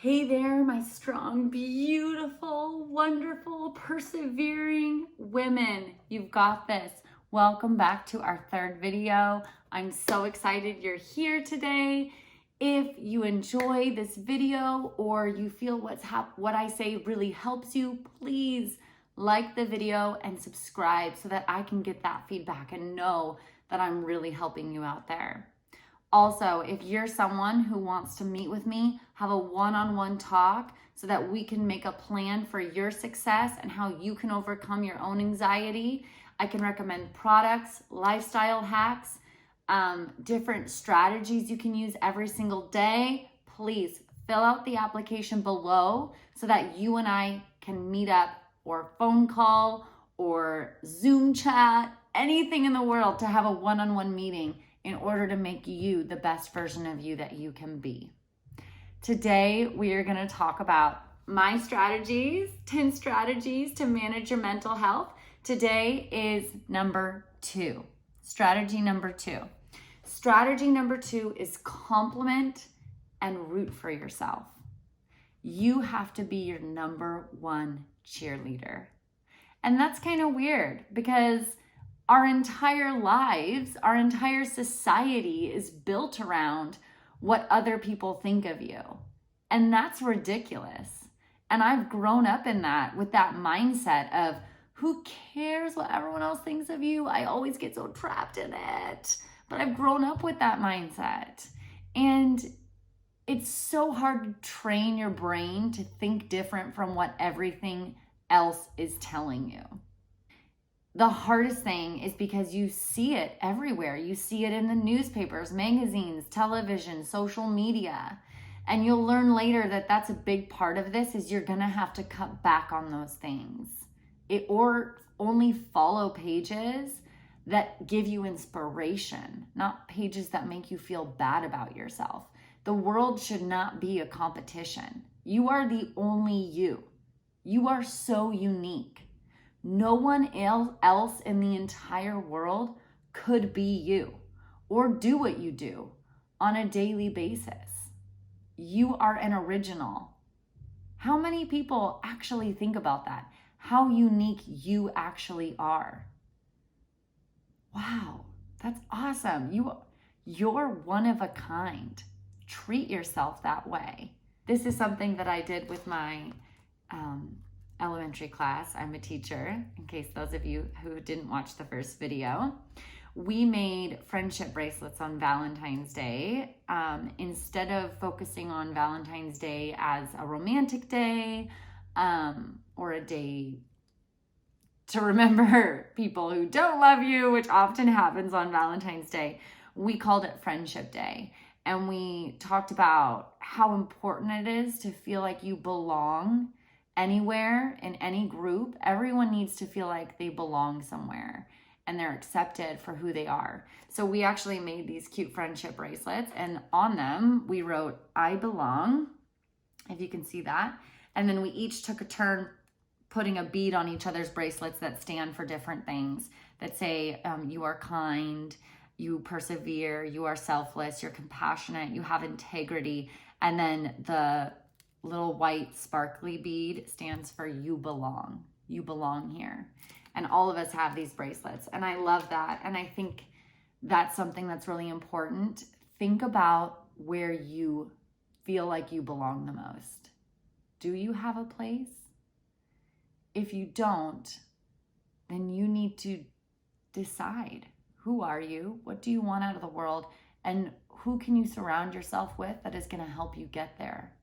Hey there, my strong, beautiful, wonderful, persevering women. You've got this. Welcome back to our third video. I'm so excited you're here today. If you enjoy this video or you feel what I say really helps you, please like the video and subscribe so that I can get that feedback and know that I'm really helping you out there. Also, if you're someone who wants to meet with me, have a one-on-one talk so that we can make a plan for your success and how you can overcome your own anxiety, I can recommend products, lifestyle hacks, different strategies you can use every single day. Please fill out the application below so that you and I can meet up or phone call or Zoom chat, anything in the world to have a one-on-one meeting in order to make you the best version of you that you can be. Today, we are going to talk about my strategies, 10 strategies to manage your mental health. Today is number 2. Strategy number 2. Strategy number 2 is compliment and root for yourself. You have to be your number 1 cheerleader. And that's kind of weird because our entire lives, our entire society is built around what other people think of you. And that's ridiculous. And I've grown up in that with that mindset of who cares what everyone else thinks of you? I always get so trapped in it. But I've grown up with that mindset. And it's so hard to train your brain to think different from what everything else is telling you. The hardest thing is because you see it everywhere. You see it in the newspapers, magazines, television, social media. And you'll learn later that that's a big part of this is you're going to have to cut back on those things. Or only follow pages that give you inspiration, not pages that make you feel bad about yourself. The world should not be a competition. You are the only you. You are so unique. No one else in the entire world could be you or do what you do on a daily basis. You are an original. How many people actually think about that? How unique you actually are. Wow, that's awesome. You're one of a kind. Treat yourself that way. This is something that I did with my elementary class. I'm a teacher, in case those of you who didn't watch the first video. We made friendship bracelets on Valentine's Day. Instead of focusing on Valentine's Day as a romantic day or a day to remember people who don't love you, which often happens on Valentine's Day, we called it Friendship Day. And we talked about how important it is to feel like you belong anywhere, in any group. Everyone needs to feel like they belong somewhere and they're accepted for who they are. So we actually made these cute friendship bracelets, and on them we wrote, "I belong," if you can see that. And then we each took a turn putting a bead on each other's bracelets that stand for different things, that say, you are kind, you persevere, you are selfless, you're compassionate, you have integrity. And then the little white sparkly bead stands for you belong. You belong here. And all of us have these bracelets. And I love that. And I think that's something that's really important. Think about where you feel like you belong the most. Do you have a place? If you don't, then you need to decide, who are you? What do you want out of the world? And who can you surround yourself with that is going to help you get there?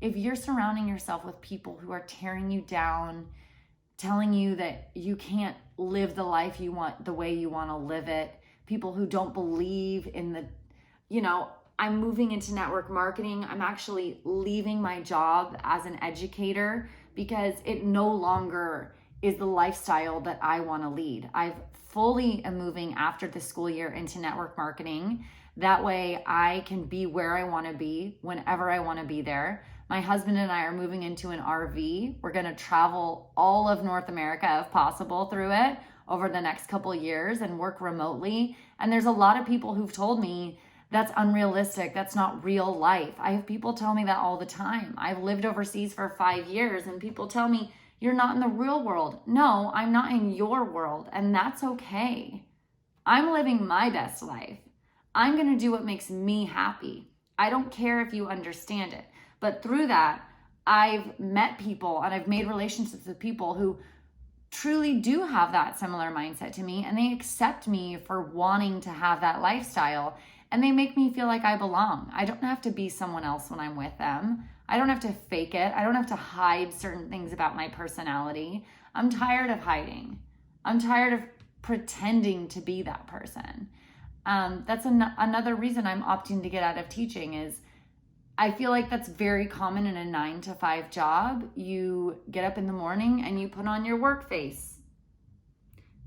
If you're surrounding yourself with people who are tearing you down, telling you that you can't live the life you want the way you want to live it, people who don't believe in I'm moving into network marketing. I'm actually leaving my job as an educator because it no longer is the lifestyle that I want to lead. I've fully am moving after the school year into network marketing. That way I can be where I want to be whenever I want to be there. My husband and I are moving into an RV. We're going to travel all of North America if possible through it over the next couple of years and work remotely. And there's a lot of people who've told me That's unrealistic. That's not real life. I have people tell me that all the time. I've lived overseas for 5 years and people tell me, you're not in the real world. No, I'm not in your world, and that's okay. I'm living my best life. I'm going to do what makes me happy. I don't care if you understand it. But through that, I've met people and I've made relationships with people who truly do have that similar mindset to me, and they accept me for wanting to have that lifestyle, and they make me feel like I belong. I don't have to be someone else when I'm with them. I don't have to fake it. I don't have to hide certain things about my personality. I'm tired of hiding. I'm tired of pretending to be that person. That's another reason I'm opting to get out of teaching is I feel like that's very common in a 9-to-5 job. You get up in the morning and you put on your work face.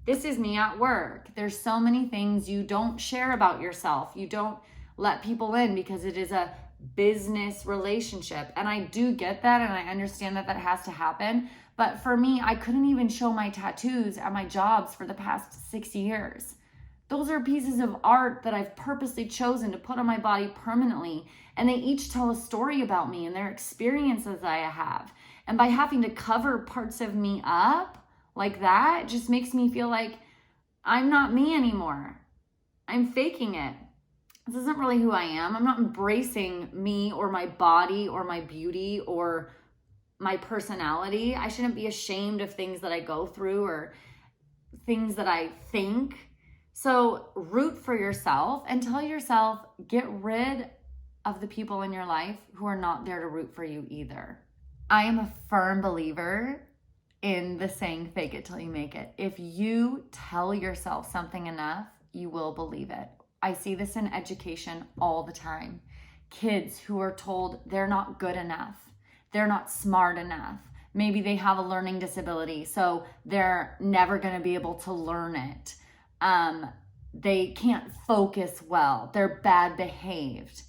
This is me at work. There's so many things you don't share about yourself. You don't let people in because it is a business relationship. And I do get that, and I understand that that has to happen. But for me, I couldn't even show my tattoos at my jobs for the past 6 years. Those are pieces of art that I've purposely chosen to put on my body permanently. And they each tell a story about me and their experiences I have. And by having to cover parts of me up like that, it just makes me feel like I'm not me anymore. I'm faking it. This isn't really who I am. I'm not embracing me or my body or my beauty or my personality. I shouldn't be ashamed of things that I go through or things that I think. So root for yourself and tell yourself, get rid of the people in your life who are not there to root for you either. I am a firm believer in the saying, fake it till you make it. If you tell yourself something enough, you will believe it. I see this in education all the time. Kids who are told they're not good enough, they're not smart enough. Maybe they have a learning disability, so they're never going to be able to learn it. They can't focus well. They're bad behaved.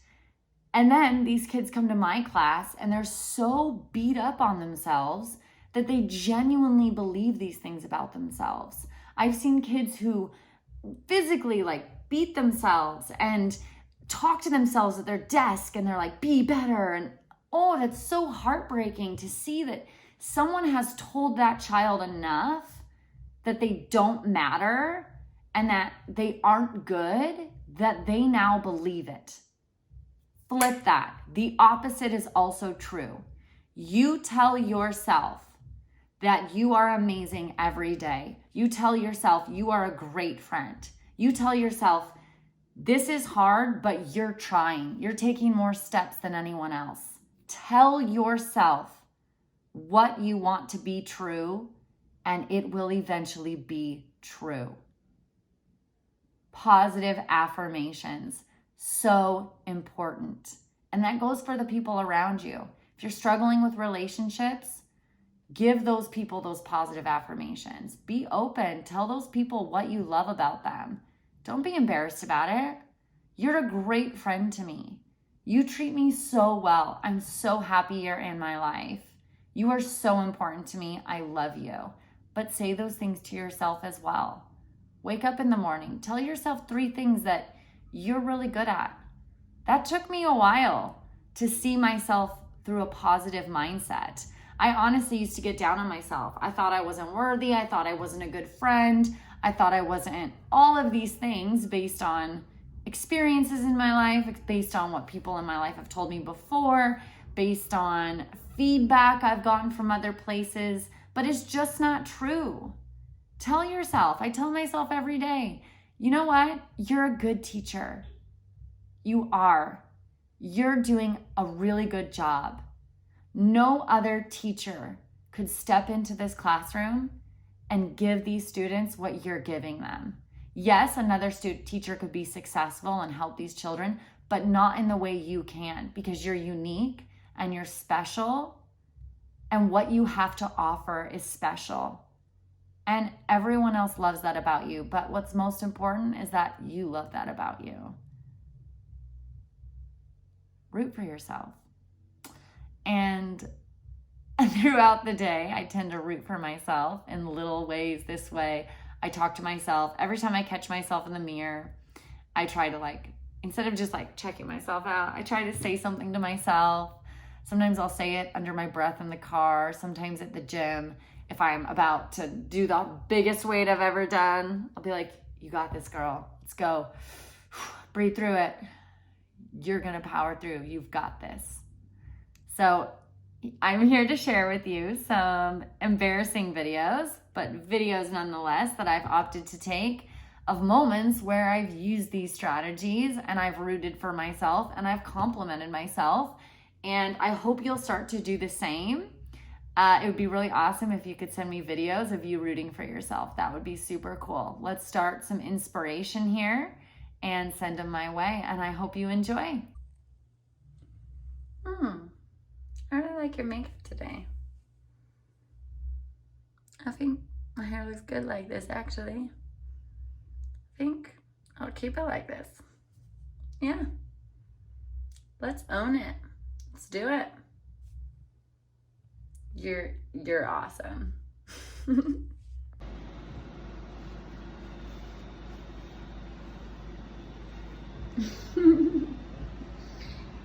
And then these kids come to my class and they're so beat up on themselves that they genuinely believe these things about themselves. I've seen kids who physically beat themselves and talk to themselves at their desk and they're like, be better. And oh, that's so heartbreaking to see that someone has told that child enough that they don't matter and that they aren't good, that they now believe it. Flip that. The opposite is also true. You tell yourself that you are amazing every day. You tell yourself you are a great friend. You tell yourself, this is hard, but you're trying. You're taking more steps than anyone else. Tell yourself what you want to be true, and it will eventually be true. Positive affirmations, so important. And that goes for the people around you. If you're struggling with relationships, give those people those positive affirmations. Be open. Tell those people what you love about them. Don't be embarrassed about it. You're a great friend to me. You treat me so well. I'm so happy you're in my life. You are so important to me. I love you. But say those things to yourself as well. Wake up in the morning. Tell yourself 3 things that you're really good at. That took me a while to see myself through a positive mindset. I honestly used to get down on myself. I thought I wasn't worthy. I thought I wasn't a good friend. I thought I wasn't all of these things based on experiences in my life, based on what people in my life have told me before, based on feedback I've gotten from other places, but it's just not true. Tell yourself, I tell myself every day, you know what? You're a good teacher. You are. You're doing a really good job. No other teacher could step into this classroom and give these students what you're giving them. Yes, another teacher could be successful and help these children, but not in the way you can, because you're unique and you're special, and what you have to offer is special. And everyone else loves that about you, but what's most important is that you love that about you. Root for yourself. And throughout the day, I tend to root for myself in little ways. This way, I talk to myself. Every time I catch myself in the mirror, I try to instead of just like checking myself out, I try to say something to myself. Sometimes I'll say it under my breath in the car, sometimes at the gym. If I'm about to do the biggest weight I've ever done, I'll be like, you got this, girl. Let's go. Breathe through it. You're gonna power through. You've got this. So I'm here to share with you some embarrassing videos, but videos nonetheless that I've opted to take of moments where I've used these strategies and I've rooted for myself and I've complimented myself. And I hope you'll start to do the same. It would be really awesome if you could send me videos of you rooting for yourself. That would be super cool. Let's start some inspiration here and send them my way. And I hope you enjoy. I really like your makeup today. I think my hair looks good like this, actually. I think I'll keep it like this. Yeah. Let's own it. Let's do it. You're awesome.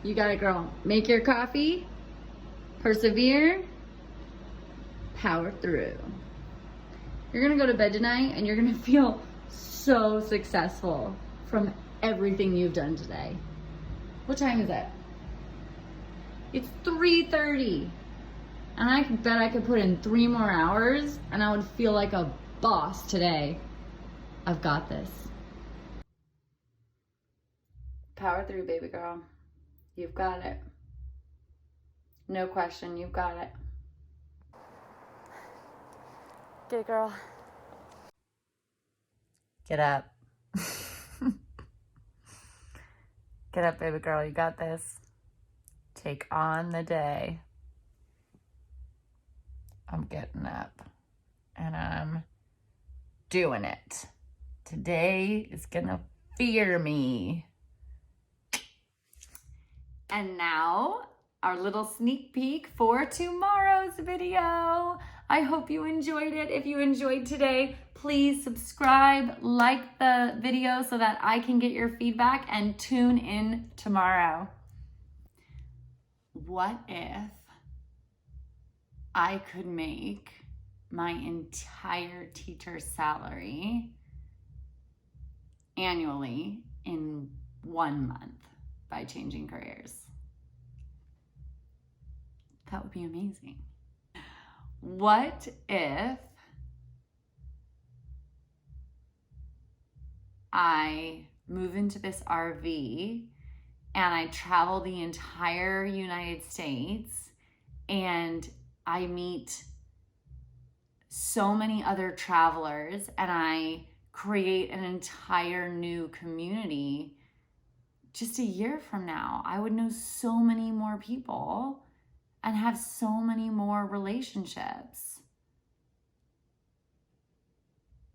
You got it, girl. Make your coffee, persevere, power through. You're gonna go to bed tonight and you're gonna feel so successful from everything you've done today. What time is it? It's 3:30. And I bet I could put in 3 more hours and I would feel like a boss today. I've got this. Power through, baby girl. You've got it. No question, you've got it. Get it, girl. Get up. Get up, baby girl. You got this. Take on the day. I'm getting up and I'm doing it. Today is gonna fear me. And now our little sneak peek for tomorrow's video. I hope you enjoyed it. If you enjoyed today, please subscribe, like the video so that I can get your feedback, and tune in tomorrow. What if I could make my entire teacher's salary annually in 1 month by changing careers? That would be amazing. What if I move into this RV and I travel the entire United States and I meet so many other travelers and I create an entire new community? Just a year from now, I would know so many more people and have so many more relationships.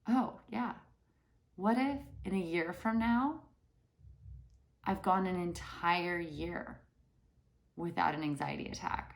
Oh, yeah. What if in a year from now, I've gone an entire year without an anxiety attack?